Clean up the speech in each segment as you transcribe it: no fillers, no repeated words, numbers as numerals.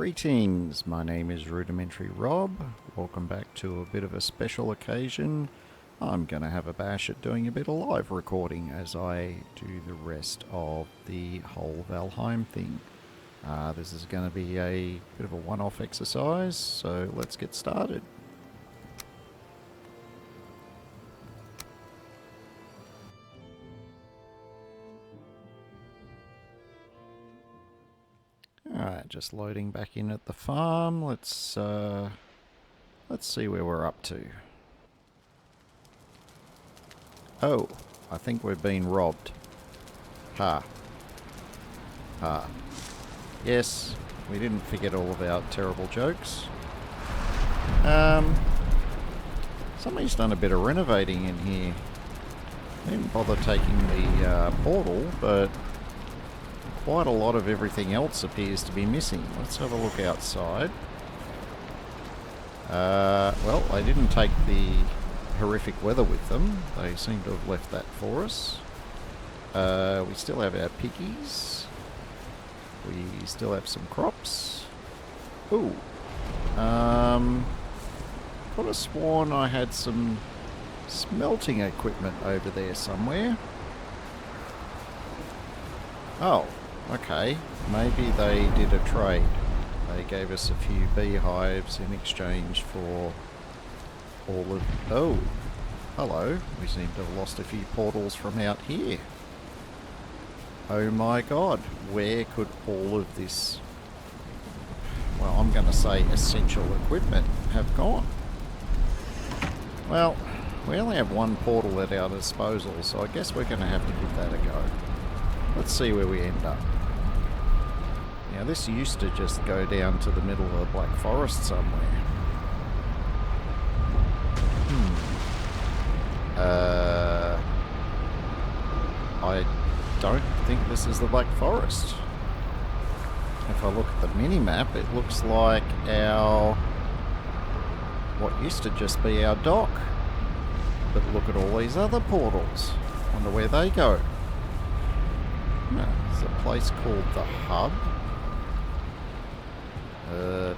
Greetings, my name is Rudimentary Rob. Welcome back to a bit of a special occasion. I'm going to have a bash at doing a bit of live recording as I do the rest of the whole Valheim thing. This is going to be a bit of a one-off exercise, so let's get started. Alright, just loading back in at the farm. Let's see where we're up to. Oh, I think we're being robbed. Ha. Ha. Yes, we didn't forget all of our terrible jokes. Somebody's done a bit of renovating in here. They didn't bother taking the portal, but quite a lot of everything else appears to be missing. Let's have a look outside. Well, they didn't take the horrific weather with them. They seem to have left that for us. We still have our piggies. We still have some crops. Ooh. Could have sworn I had some smelting equipment over there somewhere. Oh. Okay, maybe they did a trade. They gave us a few beehives in exchange for all of... Oh, hello. We seem to have lost a few portals from out here. Oh my god, where could all of this, well, I'm going to say essential equipment have gone? Well, we only have one portal at our disposal, so I guess we're going to have to give that a go. Let's see where we end up. Now this used to just go down to the middle of the Black Forest somewhere. I don't think this is the Black Forest. If I look at the mini-map, it looks like what used to just be our dock. But look at all these other portals. Wonder where they go. There's a place called the Hub.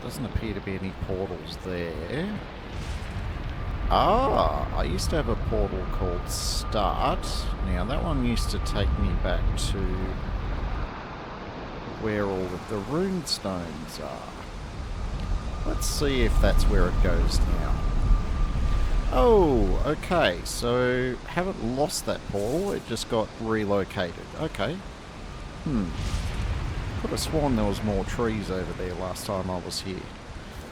Doesn't appear to be any portals there. Ah, I used to have a portal called Start. Now that one used to take me back to where all of the rune stones are. Let's see if that's where it goes now. Oh, okay, so haven't lost that portal, it just got relocated. Okay. Could have sworn there was more trees over there last time I was here.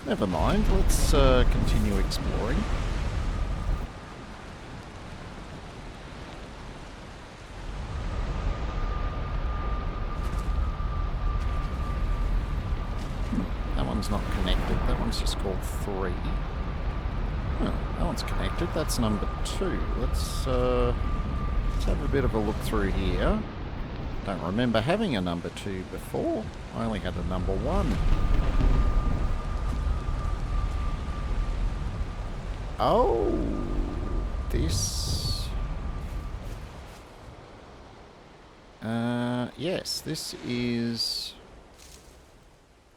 Never mind, let's continue exploring. That one's not connected, that one's just called 3. Oh, that one's connected, that's number 2. Let's have a bit of a look through here. Don't remember having a number 2 before. I only had a number 1. Oh, this... yes, this is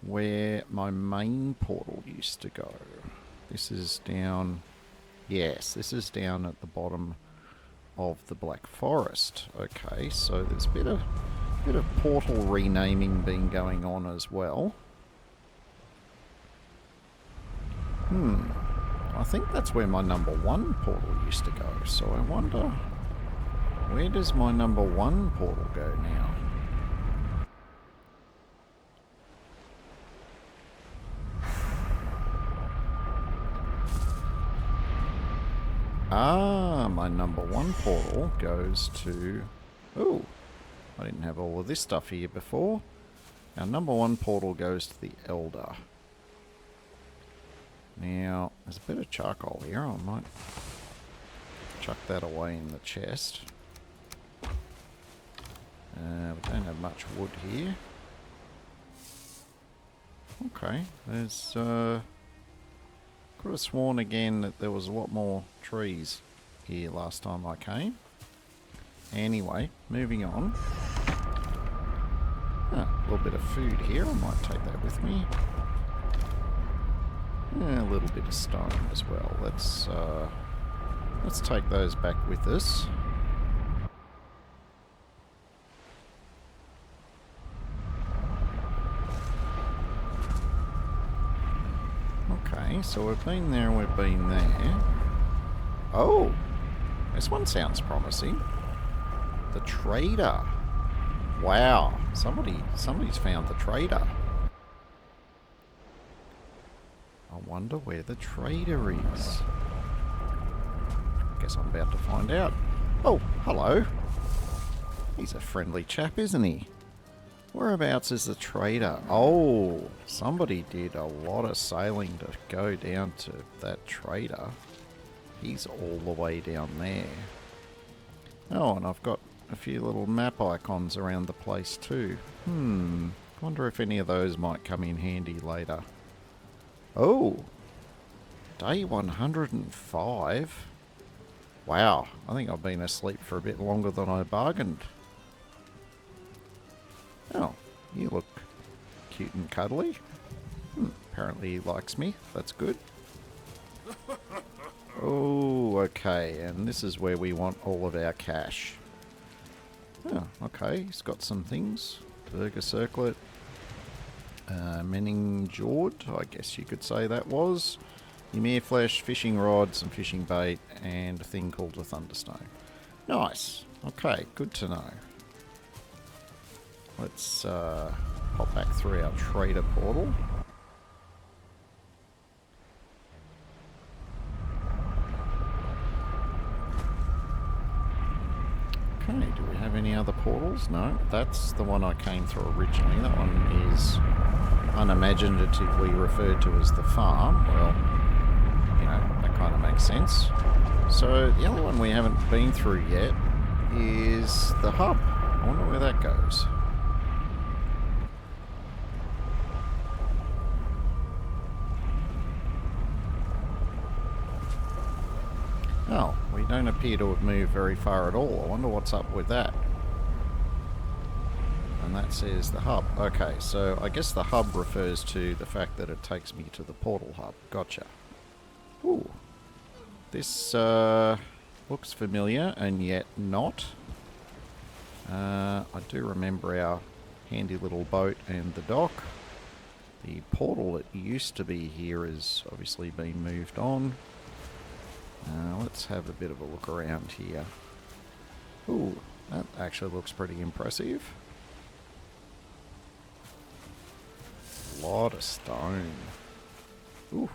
where my main portal used to go. This is down... Yes, this is down at the bottom of the Black Forest. Okay, so there's a bit of portal renaming been going on as well. I think that's where my number 1 portal used to go, so I wonder, where does my number 1 portal go now? Ah, my number 1 portal goes to... Oh, I didn't have all of this stuff here before. Our number 1 portal goes to the Elder. Now, there's a bit of charcoal here. I might chuck that away in the chest. We don't have much wood here. Okay, there's... Could have sworn again that there was a lot more trees here last time I came. Anyway, moving on. A little bit of food here, I might take that with me. A little bit of stone as well. Let's take those back with us. Okay, so we've been there and we've been there. Oh, this one sounds promising. The trader. Wow, somebody's found the trader. I wonder where the trader is. Guess I'm about to find out. Oh, hello. He's a friendly chap, isn't he? Whereabouts is the trader? Oh, somebody did a lot of sailing to go down to that trader. He's all the way down there. Oh, and I've got a few little map icons around the place too. Wonder if any of those might come in handy later. Oh, day 105. Wow, I think I've been asleep for a bit longer than I bargained. Oh, you look cute and cuddly. Apparently he likes me. That's good. Oh, okay, and this is where we want all of our cash. Oh, okay, he's got some things. Burger Circlet. Menning Jord, I guess you could say that was. Ymir flesh, fishing rod, some fishing bait, and a thing called a thunderstone. Nice. Okay, good to know. Let's pop back through our trader portal. Okay, do we have any other portals? No, that's the one I came through originally. That one is unimaginatively referred to as the farm. Well, you know, that kind of makes sense. So the only one we haven't been through yet is the hub. I wonder where that goes. Oh, we don't appear to have moved very far at all. I wonder what's up with that. And that says the hub. Okay, so I guess the hub refers to the fact that it takes me to the portal hub. Gotcha. Ooh. This looks familiar and yet not. I do remember our handy little boat and the dock. The portal that used to be here has obviously been moved on. Let's have a bit of a look around here. Ooh, that actually looks pretty impressive. A lot of stone. Ooh,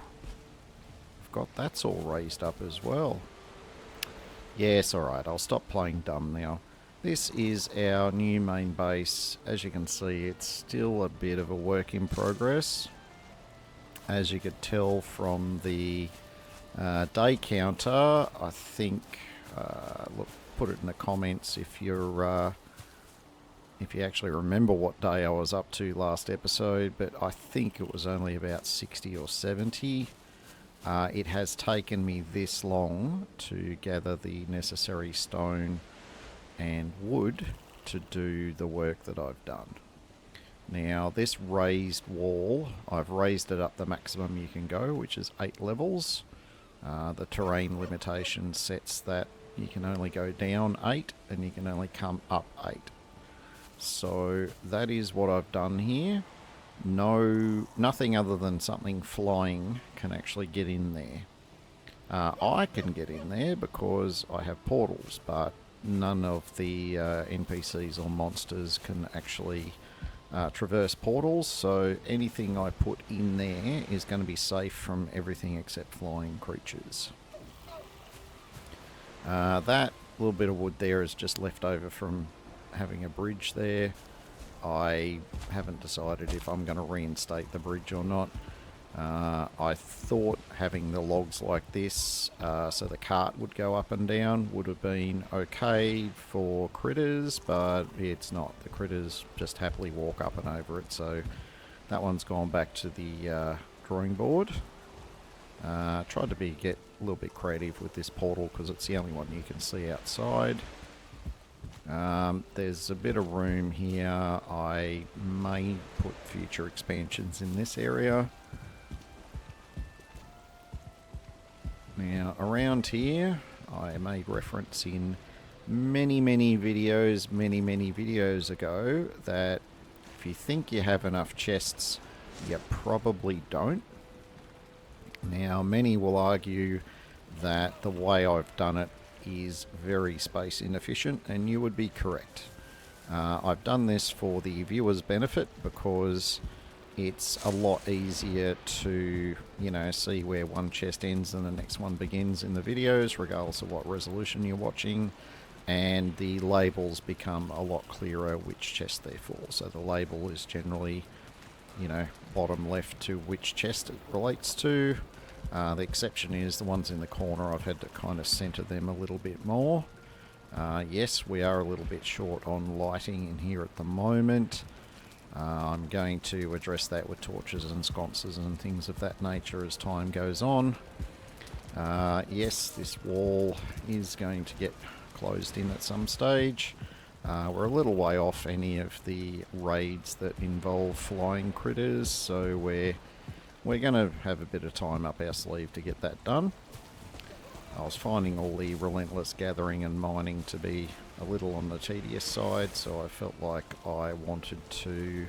I've got that's all raised up as well. Yes, alright, I'll stop playing dumb now. This is our new main base. As you can see, it's still a bit of a work in progress. As you could tell from the day counter, I think, look, put it in the comments if you actually remember what day I was up to last episode, but I think it was only about 60 or 70. It has taken me this long to gather the necessary stone and wood to do the work that I've done. Now, this raised wall, I've raised it up the maximum you can go, which is 8 levels. The terrain limitation sets that you can only go down 8 and you can only come up 8. So that is what I've done here. Nothing other than something flying can actually get in there. I can get in there because I have portals, but none of the NPCs or monsters can actually traverse portals, so anything I put in there is going to be safe from everything except flying creatures. That little bit of wood there is just left over from having a bridge there. I haven't decided if I'm going to reinstate the bridge or not. I thought having the logs like this, so the cart would go up and down, would have been okay for critters, but it's not. The critters just happily walk up and over it, so that one's gone back to the drawing board. Tried to get a little bit creative with this portal because it's the only one you can see outside. There's a bit of room here. I may put future expansions in this area. Now, around here, I made reference in many videos ago that if you think you have enough chests, you probably don't. Now, many will argue that the way I've done it is very space inefficient, and you would be correct. I've done this for the viewer's benefit because it's a lot easier to, see where one chest ends and the next one begins in the videos, regardless of what resolution you're watching, and the labels become a lot clearer which chest they're for. So the label is generally, bottom left to which chest it relates to. The exception is the ones in the corner. I've had to kind of center them a little bit more. Yes, we are a little bit short on lighting in here at the moment. I'm going to address that with torches and sconces and things of that nature as time goes on. Yes, this wall is going to get closed in at some stage. We're a little way off any of the raids that involve flying critters, so we're going to have a bit of time up our sleeve to get that done. I was finding all the relentless gathering and mining to be a little on the tedious side, so I felt like I wanted to,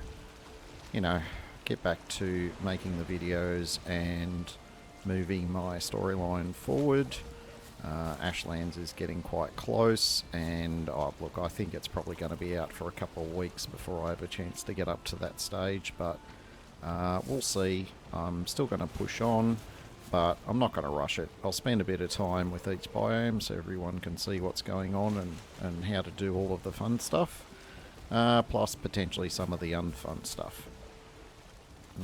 get back to making the videos and moving my storyline forward. Ashlands is getting quite close, and look, I think it's probably going to be out for a couple of weeks before I have a chance to get up to that stage, but we'll see. I'm still going to push on, but I'm not going to rush it. I'll spend a bit of time with each biome so everyone can see what's going on and how to do all of the fun stuff, plus potentially some of the unfun stuff.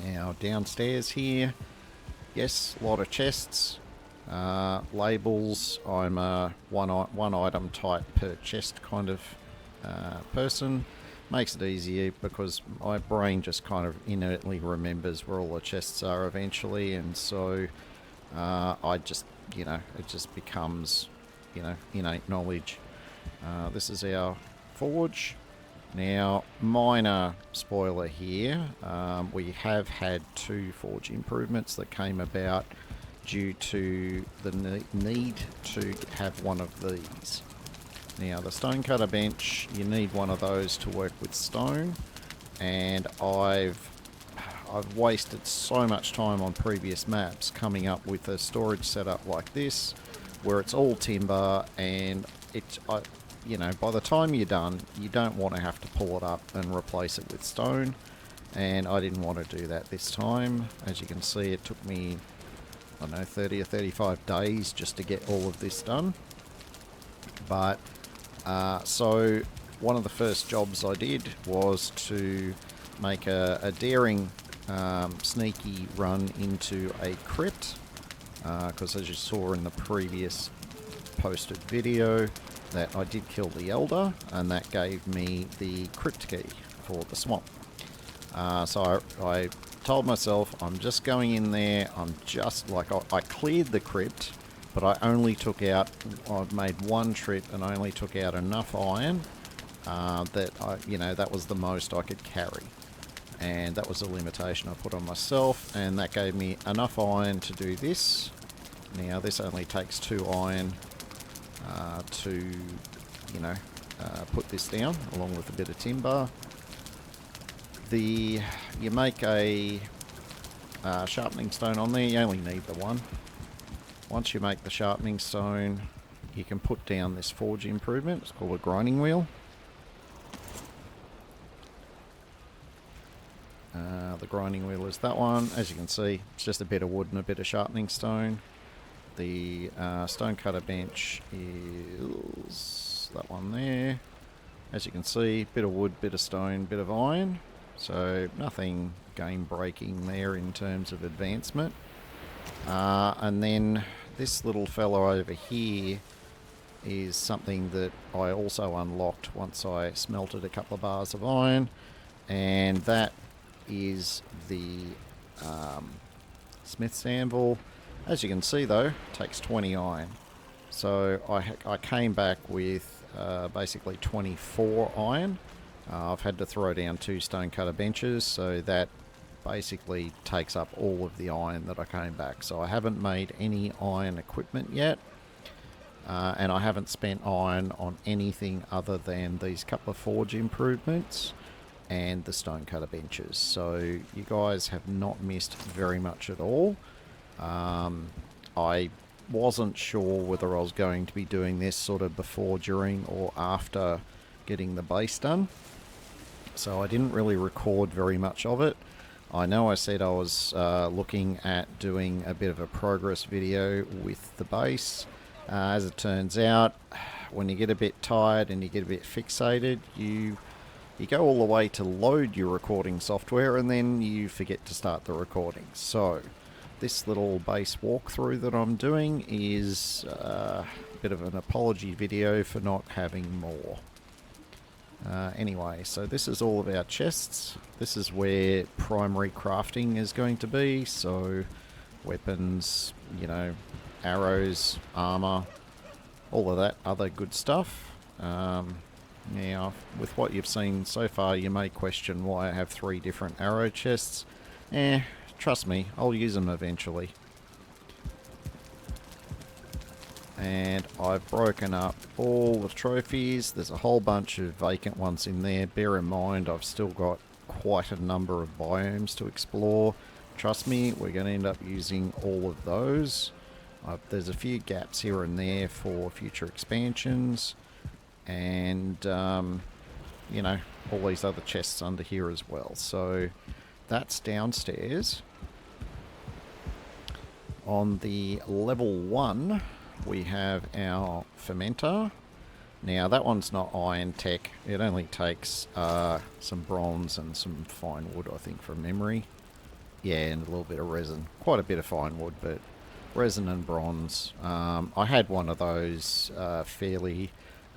Now, downstairs here, yes, a lot of chests. Labels, I'm a one item type per chest kind of person. Makes it easier because my brain just kind of inertly remembers where all the chests are eventually, and so I just, it just becomes, innate knowledge. This is our forge. Now, minor spoiler here, we have had 2 forge improvements that came about due to the need to have one of these. Now, the stonecutter bench, you need one of those to work with stone, and I've wasted so much time on previous maps coming up with a storage setup like this, where it's all timber, and by the time you're done, you don't want to have to pull it up and replace it with stone, and I didn't want to do that this time. As you can see, it took me, 30 or 35 days just to get all of this done. But so one of the first jobs I did was to make a daring sneaky run into a crypt, because as you saw in the previous posted video, that I did kill the elder, and that gave me the crypt key for the swamp. So I told myself I'm just going in there, I'm just like, I cleared the crypt, but I made one trip and I only took out enough iron that was the most I could carry. And that was a limitation I put on myself, and that gave me enough iron to do this. Now this only takes 2 iron to put this down, along with a bit of timber. You make a sharpening stone on there, you only need the one. Once you make the sharpening stone, you can put down this forge improvement. It's called a grinding wheel. The grinding wheel is that one. As you can see, it's just a bit of wood and a bit of sharpening stone. The stone cutter bench is that one there. As you can see, bit of wood, bit of stone, bit of iron. So nothing game breaking there in terms of advancement. And then this little fellow over here is something that I also unlocked once I smelted a couple of bars of iron, and that is the smith's anvil. As you can see though, it takes 20 iron. So I came back with basically 24 iron. I've had to throw down 2 stonecutter benches, so that basically takes up all of the iron that I came back. So I haven't made any iron equipment yet. And I haven't spent iron on anything other than these couple of forge improvements and the stonecutter benches. So you guys have not missed very much at all. I wasn't sure whether I was going to be doing this sort of before, during, or after getting the base done. So I didn't really record very much of it. I know I said I was looking at doing a bit of a progress video with the base. As it turns out, when you get a bit tired and you get a bit fixated, you go all the way to load your recording software and then you forget to start the recording. So this little base walkthrough that I'm doing is a bit of an apology video for not having more. Anyway, so this is all of our chests. This is where primary crafting is going to be. So weapons, you know, arrows, armor, all of that other good stuff. Now, with what you've seen so far, you may question why I have 3 different arrow chests. Trust me, I'll use them eventually. And I've broken up all the trophies. There's a whole bunch of vacant ones in there. Bear in mind, I've still got quite a number of biomes to explore. Trust me, we're going to end up using all of those. There's a few gaps here and there for future expansions. And, you know, all these other chests under here as well. So that's downstairs. On the level 1, we have our fermenter. Now that one's not iron tech. It only takes some bronze and some fine wood, I think, from memory. Yeah, and a little bit of resin. Quite a bit of fine wood, but resin and bronze. I had one of those fairly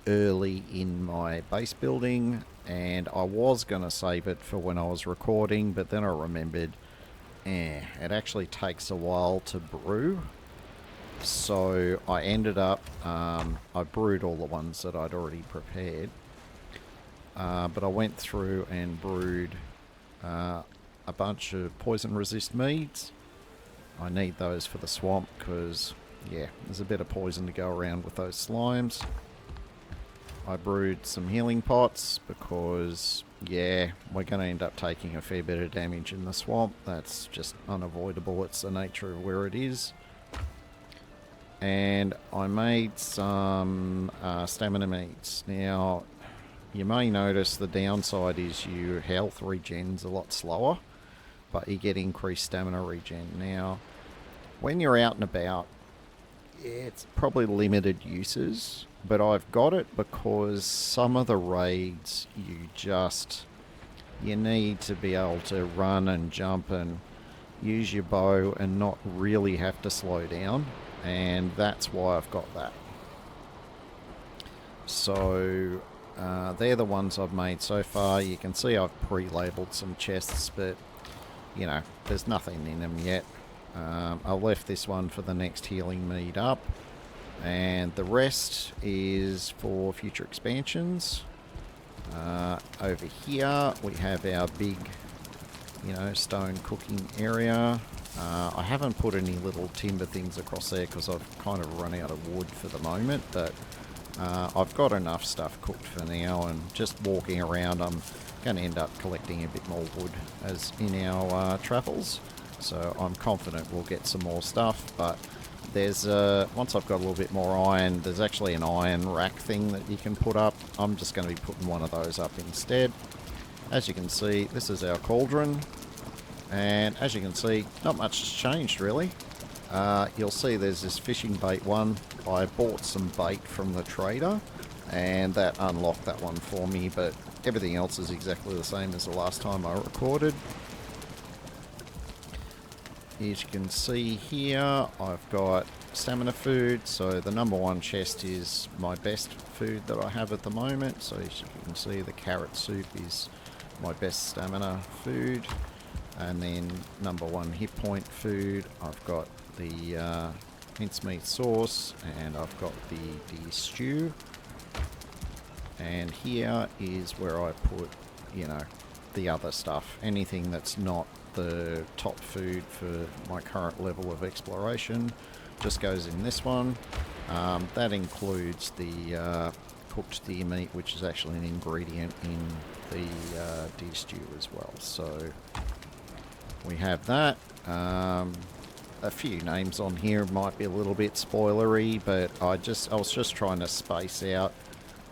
early in my base building, and I was going to save it for when I was recording, but then I remembered it actually takes a while to brew. So I ended up, I brewed all the ones that I'd already prepared, but I went through and brewed a bunch of poison resist meads. I need those for the swamp because, yeah, there's a bit of poison to go around with those slimes. I brewed some healing pots because, yeah, we're going to end up taking a fair bit of damage in the swamp. That's just unavoidable. It's the nature of where it is. And I made some stamina meats. Now, you may notice the downside is your health regen's a lot slower, but you get increased stamina regen. Now, when you're out and about, it's probably limited uses, but I've got it because some of the raids you need to be able to run and jump and use your bow and not really have to slow down, and that's why I've got that. So they're the ones I've made so far. You can see I've pre-labeled some chests, but you know, there's nothing in them yet. I left this one for the next healing mead up, and the rest is for future expansions. Over here we have our big, you know, stone cooking area. I haven't put any little timber things across there because I've kind of run out of wood for the moment, but I've got enough stuff cooked for now, and just walking around I'm going to end up collecting a bit more wood as in our travels. So I'm confident we'll get some more stuff, but there's once I've got a little bit more iron, there's actually an iron rack thing that you can put up. I'm just going to be putting one of those up instead. As you can see, this is our cauldron, and as you can see, not much has changed really. You'll see there's this fishing bait one. I bought some bait from the trader, and that unlocked that one for me, but everything else is exactly the same as the last time I recorded. As you can see here, I've got stamina food, so the number 1 chest is my best food that I have at the moment. So as you can see, the carrot soup is my best stamina food, and then number 1 hit point food, I've got the mincemeat sauce, and I've got the deer stew, and here is where I put, you know, the other stuff, anything that's not the top food for my current level of exploration just goes in this one. That includes the cooked deer meat, which is actually an ingredient in the deer stew as well. So we have that. A few names on here might be a little bit spoilery, but I was just trying to space out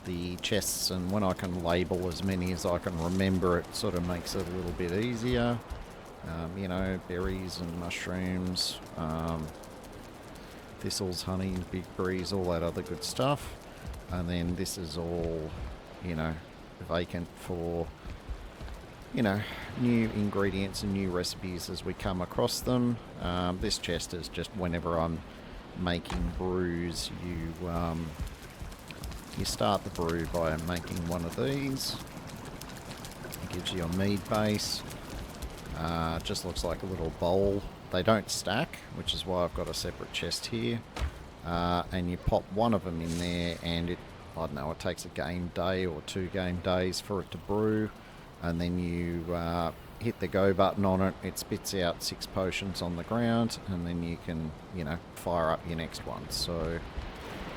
the chests, and when I can label as many as I can remember, it sort of makes it a little bit easier. You know, berries and mushrooms, thistles, honey, big breeze, all that other good stuff. And then this is all, you know, vacant for, you know, new ingredients and new recipes as we come across them. This chest is just whenever I'm making brews, you start the brew by making one of these. It gives you a mead base. Just looks like a little bowl. They don't stack, which is why I've got a separate chest here. And you pop one of them in there, and it, I don't know, it takes a game day or 2 game days for it to brew. And then you hit the go button on it, it spits out 6 potions on the ground, and then you can, you know, fire up your next one. So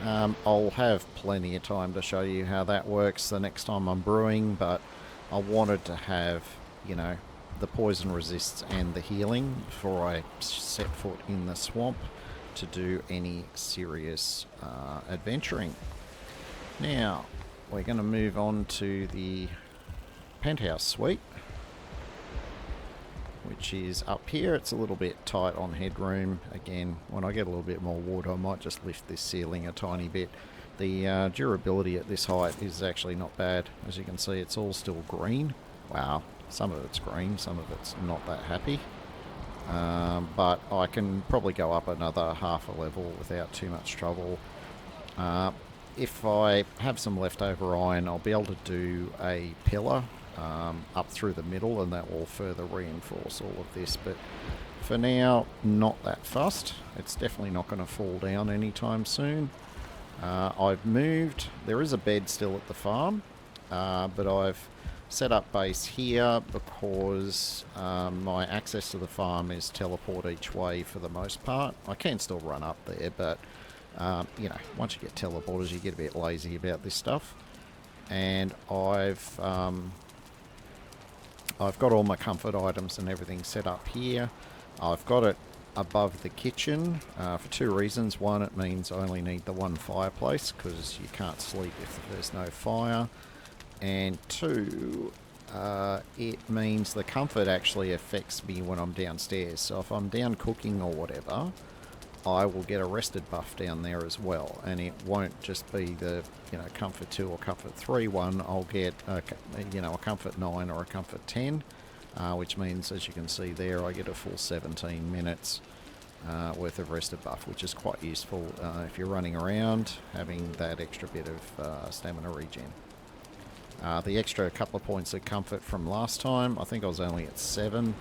I'll have plenty of time to show you how that works the next time I'm brewing, but I wanted to have, you know, the poison resists and the healing before I set foot in the swamp to do any serious adventuring. Now, we're going to move on to the penthouse suite, which is up here. It's a little bit tight on headroom. Again, when I get a little bit more wood, I might just lift this ceiling a tiny bit. The durability at this height is actually not bad. As you can see, it's all still green. Wow, some of it's green, some of it's not that happy. But I can probably go up another half a level without too much trouble. If I have some leftover iron, I'll be able to do a pillar up through the middle, and that will further reinforce all of this. But for now, not that fussed. It's definitely not going to fall down anytime soon. I've moved. There is a bed still at the farm, but I've set up base here because my access to the farm is teleport each way for the most part. I can still run up there, but you know, once you get teleporters, you get a bit lazy about this stuff. And I've got all my comfort items and everything set up here. I've got it above the kitchen for 2 reasons. One, it means I only need the one fireplace because you can't sleep if there's no fire. And 2, it means the comfort actually affects me when I'm downstairs. So if I'm down cooking or whatever, I will get a rested buff down there as well, and it won't just be the, you know, comfort 2 or comfort 3 one. I'll get a, you know, a comfort 9 or a comfort 10, which means, as you can see there, I get a full 17 minutes worth of rested buff, which is quite useful if you're running around, having that extra bit of stamina regen. The extra couple of points of comfort from last time, I think I was only at 7.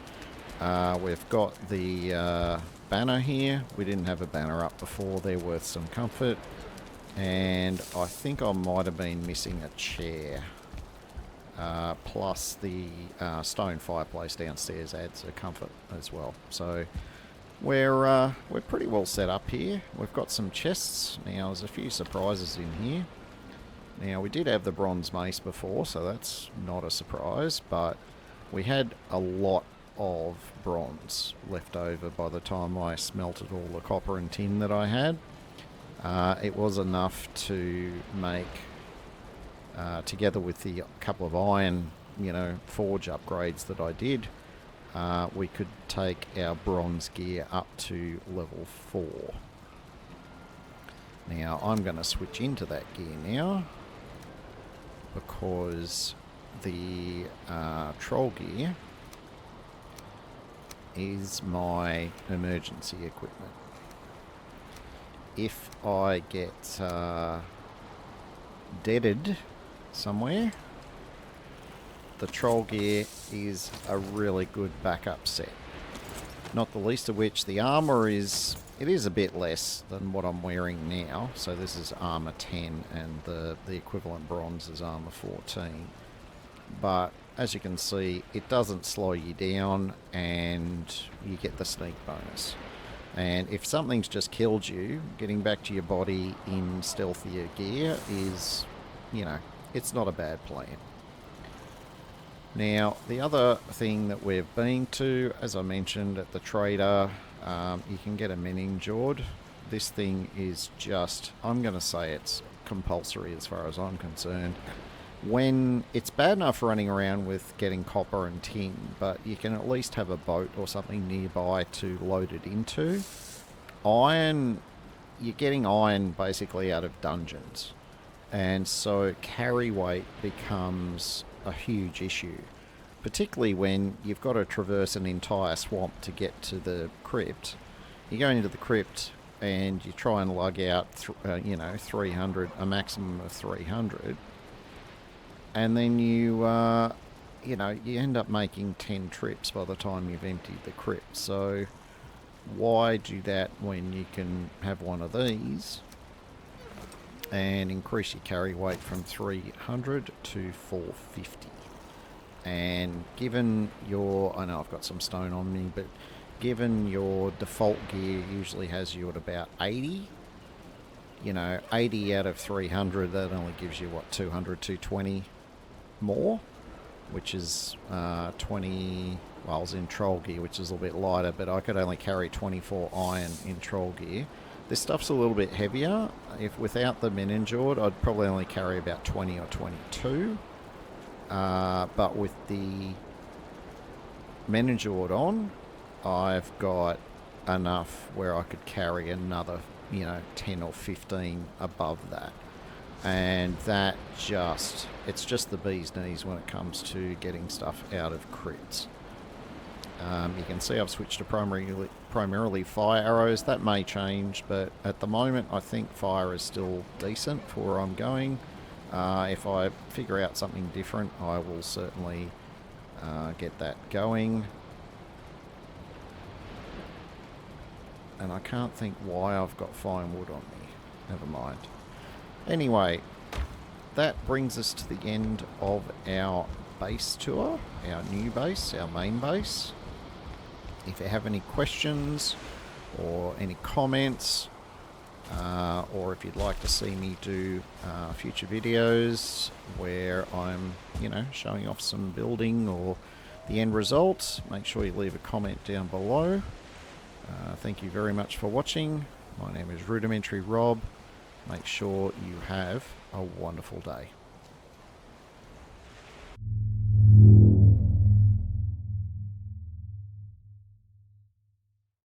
We've got the banner here. We didn't have a banner up before. They're worth some comfort. And I think I might have been missing a chair. Plus the stone fireplace downstairs adds a comfort as well. So we're pretty well set up here. We've got some chests. Now there's a few surprises in here. Now we did have the bronze mace before, so that's not a surprise, but we had a lot of bronze left over by the time I smelted all the copper and tin that I had. It was enough to make, together with the couple of iron, you know, forge upgrades that I did, we could take our bronze gear up to level 4. Now I'm going to switch into that gear now, because the troll gear is my emergency equipment. If I get deaded somewhere, the troll gear is a really good backup set. Not the least of which, the armor is a bit less than what I'm wearing now. So this is armor 10, and the equivalent bronze is armor 14. But as you can see, it doesn't slow you down and you get the sneak bonus. And if something's just killed you, getting back to your body in stealthier gear is, you know, it's not a bad plan. Now, the other thing that we've been to, as I mentioned at the trader, you can get a meningeord. This thing is just, I'm going to say it's compulsory as far as I'm concerned. When it's bad enough running around with getting copper and tin, but you can at least have a boat or something nearby to load it into. Iron, you're getting iron basically out of dungeons. And so carry weight becomes a huge issue, particularly when you've got to traverse an entire swamp to get to the crypt. You go into the crypt and you try and lug out, 300, a maximum of 300, and then you end up making 10 trips by the time you've emptied the crypt. So why do that when you can have one of these and increase your carry weight from 300 to 450? And given your, I know I've got some stone on me, but given your default gear usually has you at about 80, 80 out of 300, that only gives you, 220 more, which is 20, well, I was in troll gear, which is a little bit lighter, but I could only carry 24 iron in troll gear. This stuff's a little bit heavier. If without the meningeord, I'd probably only carry about 20 or 22. But with the meningeord on, I've got enough where I could carry another, 10 or 15 above that. And that it's just the bee's knees when it comes to getting stuff out of crits. You can see I've switched to primarily fire arrows. That may change, but at the moment I think fire is still decent for where I'm going. If I figure out something different, I will certainly get that going. And I can't think why I've got fine wood on me. Never mind. Anyway, that brings us to the end of our base tour, our new base, our main base. If you have any questions or any comments, or if you'd like to see me do future videos where I'm, showing off some building or the end result, make sure you leave a comment down below. Thank you very much for watching. My name is Rudimentary Rob. Make sure you have a wonderful day.